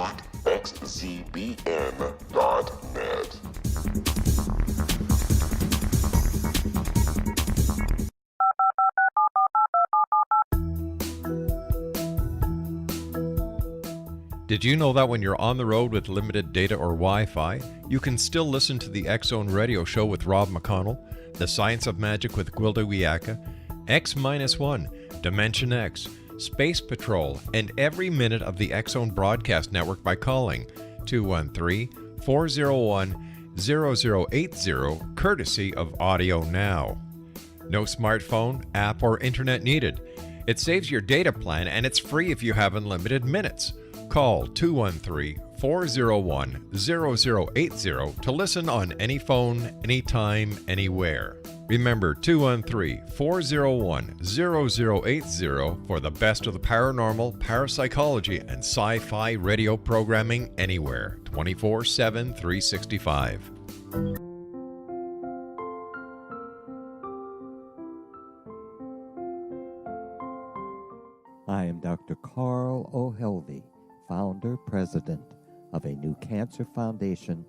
Did you know that when you're on the road with limited data or Wi-Fi, you can still listen to the X-Zone Radio Show with Rob McConnell, The Science of Magic with Gwilda Wiyaka, X-1, Dimension X, Space Patrol, and every minute of the X-Zone Broadcast Network by calling 213 213-401-0080, courtesy of Audio Now. No smartphone, app, or internet needed. It saves your data plan and it's free if you have unlimited minutes. Call 213-401-0080 to listen on any phone, anytime, anywhere. Remember 213-401-0080 for the best of the paranormal, parapsychology, and sci-fi radio programming anywhere, 24/7, 365. I am Dr. Carl O'Helvey, founder, president of a new cancer foundation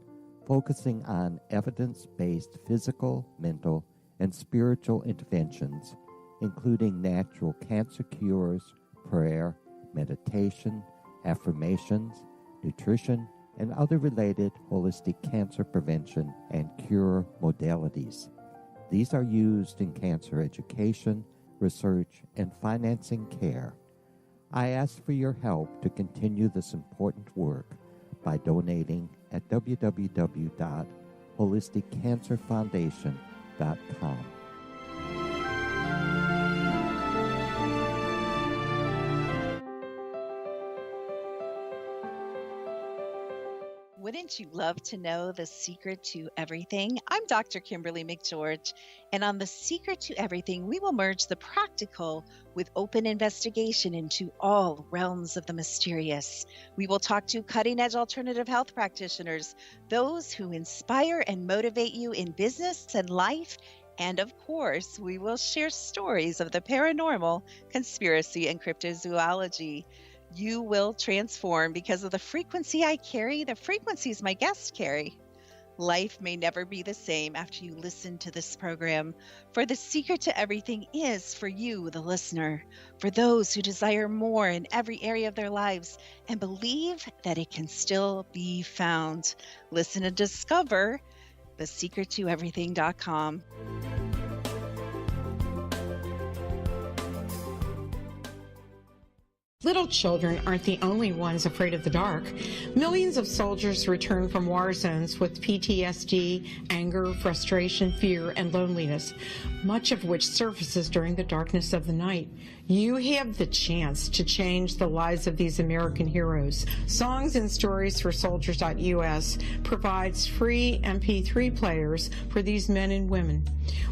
focusing on evidence-based physical, mental, and spiritual interventions, including natural cancer cures, prayer, meditation, affirmations, nutrition, and other related holistic cancer prevention and cure modalities. These are used in cancer education, research, and financing care. I ask for your help to continue this important work by donating at www.holisticcancerfoundation.com. Wouldn't you love to know the secret to everything? I'm Dr. Kimberly McGeorge, and on The Secret to Everything, we will merge the practical with open investigation into all realms of the mysterious. We will talk to cutting-edge alternative health practitioners, those who inspire and motivate you in business and life, and of course, we will share stories of the paranormal, conspiracy, and cryptozoology. You will transform because of the frequency I carry, the frequencies my guests carry. Life may never be the same after you listen to this program, for the secret to everything is for you, the listener, for those who desire more in every area of their lives and believe that it can still be found. Listen and discover thesecrettoeverything.com. Little children aren't the only ones afraid of the dark. Millions of soldiers return from war zones with PTSD, anger, frustration, fear, and loneliness, much of which surfaces during the darkness of the night. You have the chance to change the lives of these American heroes. Songs and Stories for Soldiers.us provides free MP3 players for these men and women.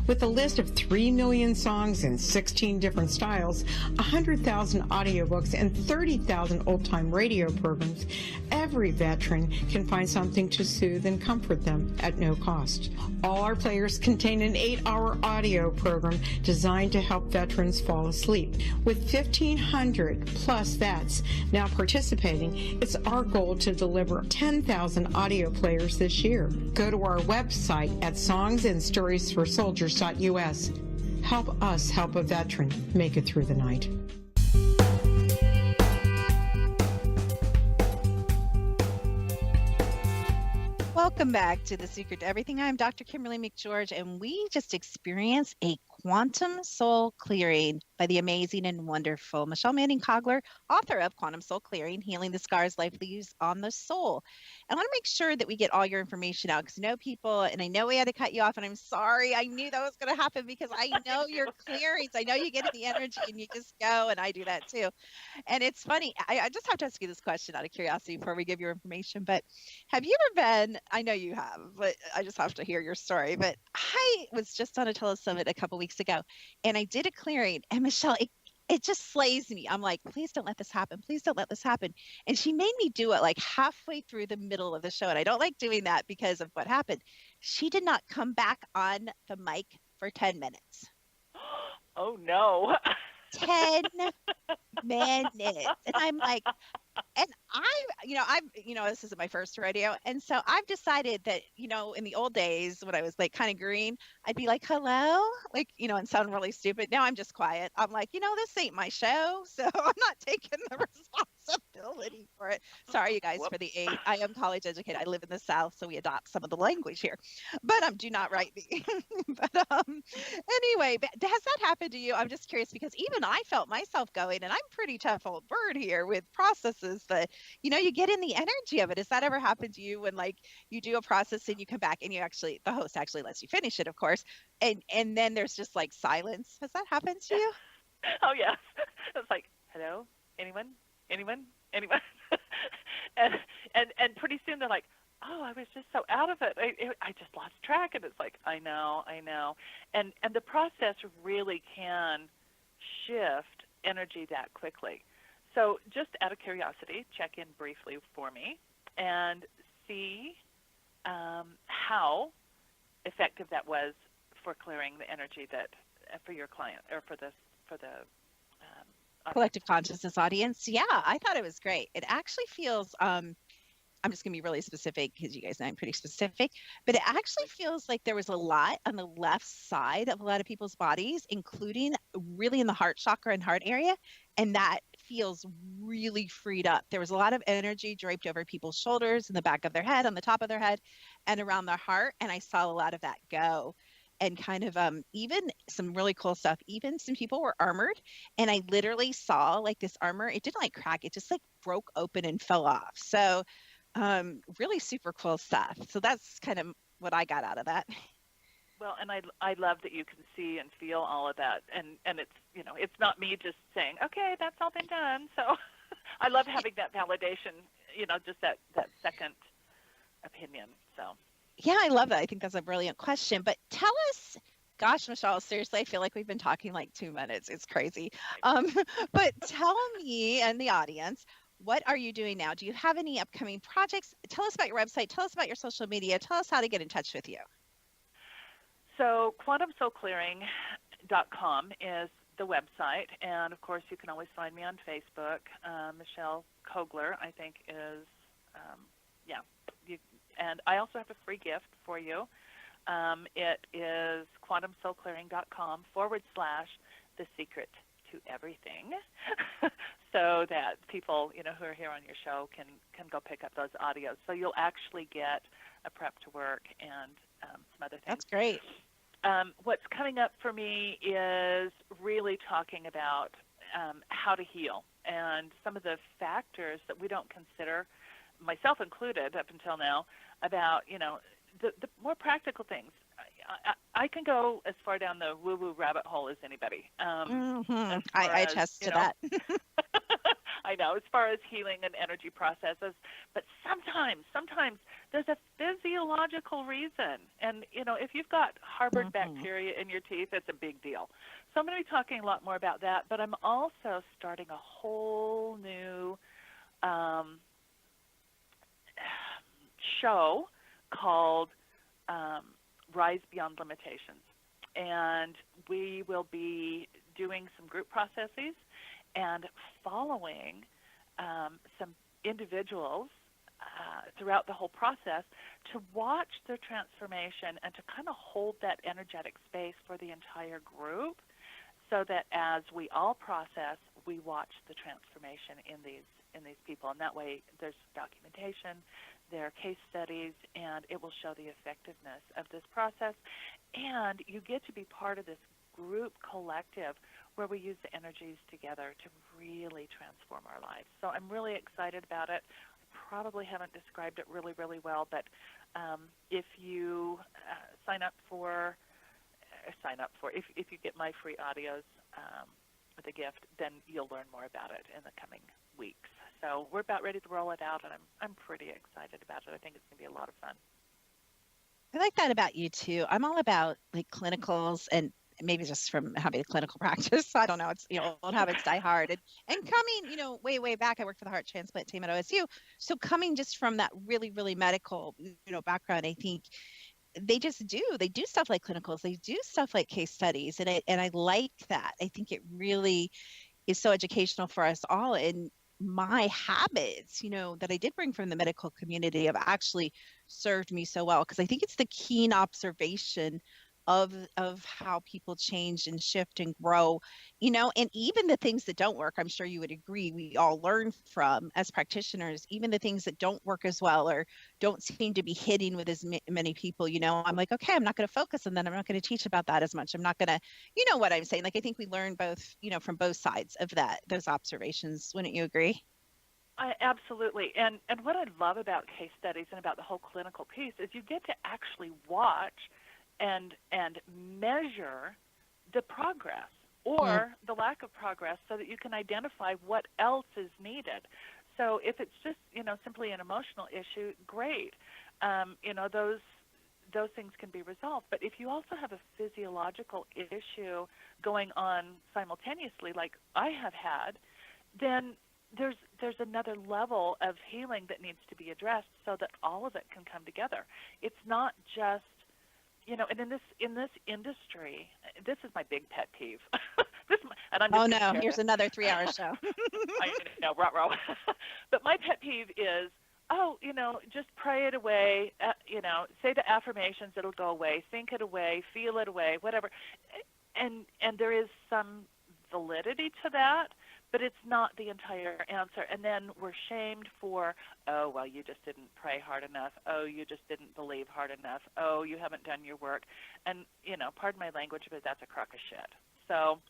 With a list of 3 million songs in 16 different styles, 100,000 audiobooks, and 30,000 old-time radio programs, every veteran can find something to soothe and comfort them at no cost. All our players contain an 8-hour audio program designed to help veterans fall asleep. With 1,500 plus vets now participating, it's our goal to deliver 10,000 audio players this year. Go to our website at songsandstoriesforsoldiers.us. Help us help a veteran make it through the night. Welcome back to The Secret to Everything. I'm Dr. Kimberly McGeorge, and we just experienced a quantum soul clearing by the amazing and wonderful Michelle Manning-Kogler, author of Quantum Soul Clearing, Healing the Scars Life Leaves on the Soul. I want to make sure that we get all your information out because I know people, and I know we had to cut you off, and I'm sorry. I knew that was going to happen because I know your clearings. I know you get the energy and you just go, and I do that too. And it's funny. I just have to ask you this question out of curiosity before we give your information, but have you ever been, I know you have, but I just have to hear your story, but I was just on a telesummit a couple weeks ago, and I did a clearing, and Michelle, it just slays me. I'm like, please don't let this happen. Please don't let this happen. And she made me do it like halfway through the middle of the show. And I don't like doing that because of what happened. She did not come back on the mic for 10 minutes. Oh, no. 10 minutes. And I'm like, and this isn't my first rodeo. And so I've decided that, in the old days when I was like kind of green, I'd be like, hello, and sound really stupid. Now I'm just quiet. I'm like, this ain't my show. So I'm not taking the ability for it. Sorry, you guys, for the eight. I am college educated. I live in the South, so we adopt some of the language here. But do not write me. But anyway, has that happened to you? I'm just curious because even I felt myself going, and I'm pretty tough old bird here with processes that, you get in the energy of it. Has that ever happened to you when like you do a process and you come back and the host actually lets you finish it, of course, and then there's just like silence? Has that happened to you? Oh yes. It's like, hello, anyone? and pretty soon they're like, oh, I was just so out of it. I just lost track. And it's like, I know. And the process really can shift energy that quickly. So just out of curiosity, check in briefly for me and see how effective that was for clearing the energy that for your client or for the collective consciousness audience. Yeah, I thought it was great. It actually feels I'm just going to be really specific because you guys know I'm pretty specific, but it actually feels like there was a lot on the left side of a lot of people's bodies, including really in the heart chakra and heart area. And that feels really freed up. There was a lot of energy draped over people's shoulders, in the back of their head, on the top of their head, and around their heart. And I saw a lot of that go. And kind of even some really cool stuff. Even some people were armored, and I literally saw like this armor. It didn't like crack. It just like broke open and fell off. So really super cool stuff. So that's kind of what I got out of that. Well, and I love that you can see and feel all of that, and it's it's not me just saying, okay, that's all been done. So I love having that validation, just that second opinion. So. Yeah, I love that. I think that's a brilliant question. But tell us, gosh, Michelle, seriously, I feel like we've been talking like 2 minutes. It's crazy. But tell me and the audience, what are you doing now? Do you have any upcoming projects? Tell us about your website. Tell us about your social media. Tell us how to get in touch with you. So quantumsoulclearing.com is the website. And, of course, you can always find me on Facebook. Michelle Kogler, I think, is, and I also have a free gift for you. It is quantumsoulclearing.com/the secret to everything, so that people, who are here on your show can go pick up those audios. So you'll actually get a prep to work and some other things. That's great. What's coming up for me is really talking about how to heal and some of the factors that we don't consider, myself included up until now, about, the more practical things. I can go as far down the woo-woo rabbit hole as anybody. I attest to that. I know, as far as healing and energy processes. But sometimes there's a physiological reason. And, if you've got harbored bacteria in your teeth, it's a big deal. So I'm going to be talking a lot more about that. But I'm also starting a whole new show called Rise Beyond Limitations. And we will be doing some group processes and following some individuals throughout the whole process to watch their transformation and to kind of hold that energetic space for the entire group, so that as we all process, we watch the transformation in these people. And that way there's documentation, there are case studies, and it will show the effectiveness of this process. And you get to be part of this group collective where we use the energies together to really transform our lives. So I'm really excited about it. I probably haven't described it really, really well, but if you if you get my free audios with a gift, then you'll learn more about it in the coming weeks. So we're about ready to roll it out, and I'm pretty excited about it. I think it's going to be a lot of fun. I like that about you too. I'm all about like clinicals, and maybe just from having a clinical practice. I don't know. It's, old habits die hard. And coming, way back, I worked for the heart transplant team at OSU. So coming just from that really, really medical, background, I think they do stuff like clinicals. They do stuff like case studies. And I like that. I think it really is so educational for us all. And my habits, that I did bring from the medical community have actually served me so well, because I think it's the keen observation of how people change and shift and grow, and even the things that don't work, I'm sure you would agree, we all learn from as practitioners, even the things that don't work as well or don't seem to be hitting with as many people, I'm like, okay, I'm not going to focus on that. I'm not going to teach about that as much. I'm not going to, what I'm saying? Like, I think we learn both, from both sides of those observations. Wouldn't you agree? Absolutely. And what I love about case studies and about the whole clinical piece is you get to actually watch and measure the progress or the lack of progress so that you can identify what else is needed. So if it's just, simply an emotional issue, great. Those things can be resolved. But if you also have a physiological issue going on simultaneously, like I have had, then there's another level of healing that needs to be addressed so that all of it can come together. It's not just, and in this industry, this is my big pet peeve. Here's another 3-hour show. I know, ruh-roh. But my pet peeve is, just pray it away, say the affirmations, it'll go away, think it away, feel it away, whatever. And there is some validity to that, but it's not the entire answer. And then we're shamed for, oh, well, you just didn't pray hard enough. Oh, you just didn't believe hard enough. Oh, you haven't done your work. And, pardon my language, but that's a crock of shit. So,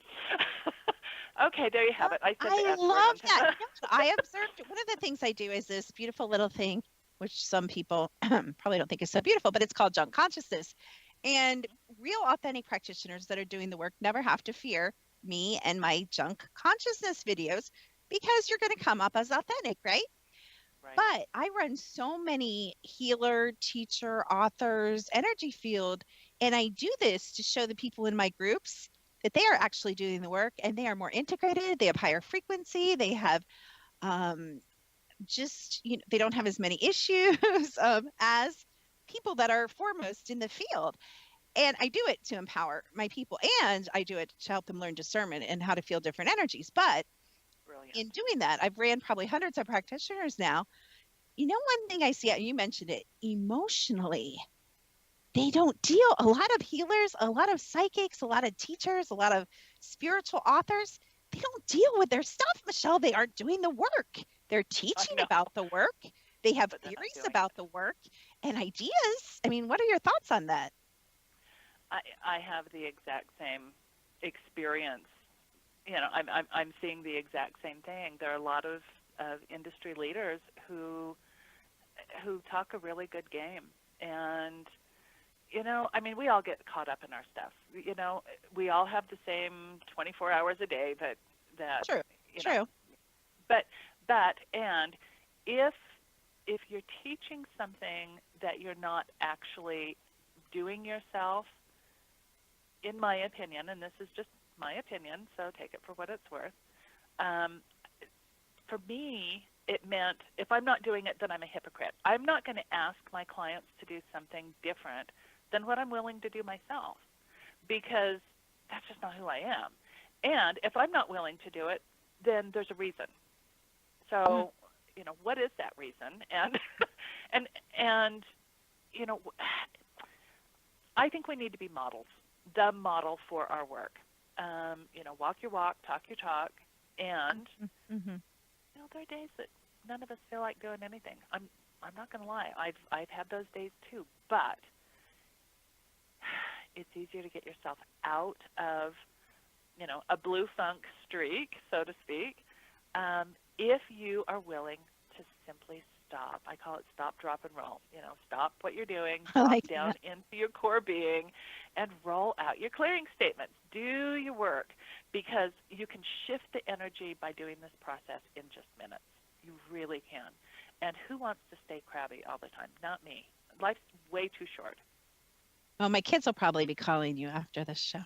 okay, there you have it. I love that. I observed, one of the things I do is this beautiful little thing, which some people probably don't think is so beautiful, but it's called junk consciousness. And real authentic practitioners that are doing the work never have to fear me and my junk consciousness videos because you're going to come up as authentic, right? But I run so many healer, teacher, authors, energy field, and I do this to show the people in my groups that they are actually doing the work and they are more integrated. They have higher frequency. They have they don't have as many issues as people that are foremost in the field. And I do it to empower my people, and I do it to help them learn discernment and how to feel different energies. But in doing that, I've ran probably hundreds of practitioners now. One thing I see, you mentioned it, emotionally, they don't deal, a lot of healers, a lot of psychics, a lot of teachers, a lot of spiritual authors, they don't deal with their stuff, Michelle. They aren't doing the work. They're teaching about the work. They have theories about the work and ideas. I mean, what are your thoughts on that? I have the exact same experience. I'm seeing the exact same thing. There are a lot of industry leaders who talk a really good game, and we all get caught up in our stuff. We all have the same 24 hours a day that True. But and if you're teaching something that you're not actually doing yourself, in my opinion, and this is just my opinion, so take it for what it's worth, for me, it meant if I'm not doing it, then I'm a hypocrite. I'm not going to ask my clients to do something different than what I'm willing to do myself, because that's just not who I am. And if I'm not willing to do it, then there's a reason. So, what is that reason? And I think we need to be models. The model for our work. Walk your walk, talk your talk, and there are days that none of us feel like doing anything. I'm not going to lie. I've had those days too, but it's easier to get yourself out of a blue funk streak, so to speak, if you are willing to simply stop. I call it stop, drop, and roll. Stop what you're doing, drop down into your core being, and roll out your clearing statements. Do your work, because you can shift the energy by doing this process in just minutes. You really can. And who wants to stay crabby all the time? Not me. Life's way too short. Well, my kids will probably be calling you after this show.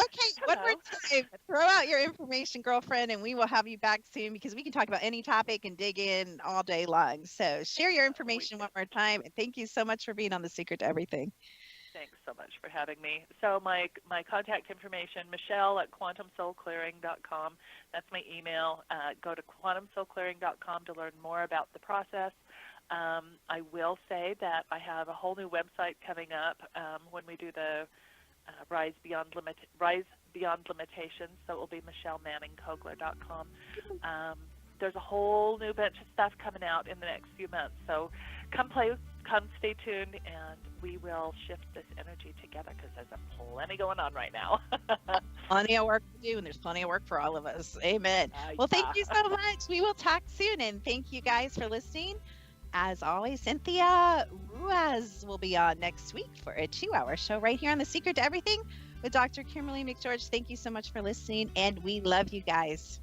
Okay, one more time. Throw out your information, girlfriend, and we will have you back soon, because we can talk about any topic and dig in all day long. So share your information one more time. And thank you so much for being on The Secret to Everything. Thanks so much for having me. So my contact information, Michelle@quantumsoulclearing.com. That's my email. Go to quantumsoulclearing.com to learn more about the process. I will say that I have a whole new website coming up when we do the Rise Beyond Limitations. So it will be MichelleManning-Kogler.com. There's a whole new bunch of stuff coming out in the next few months. So come stay tuned, and we will shift this energy together because there's plenty going on right now. Plenty of work to do, and there's plenty of work for all of us. Amen. Well, thank you so much. We will talk soon, and thank you guys for listening. As always, Cynthia Ruiz will be on next week for a 2-hour show right here on The Secret to Everything with Dr. Kimberly McGeorge. Thank you so much for listening, and we love you guys.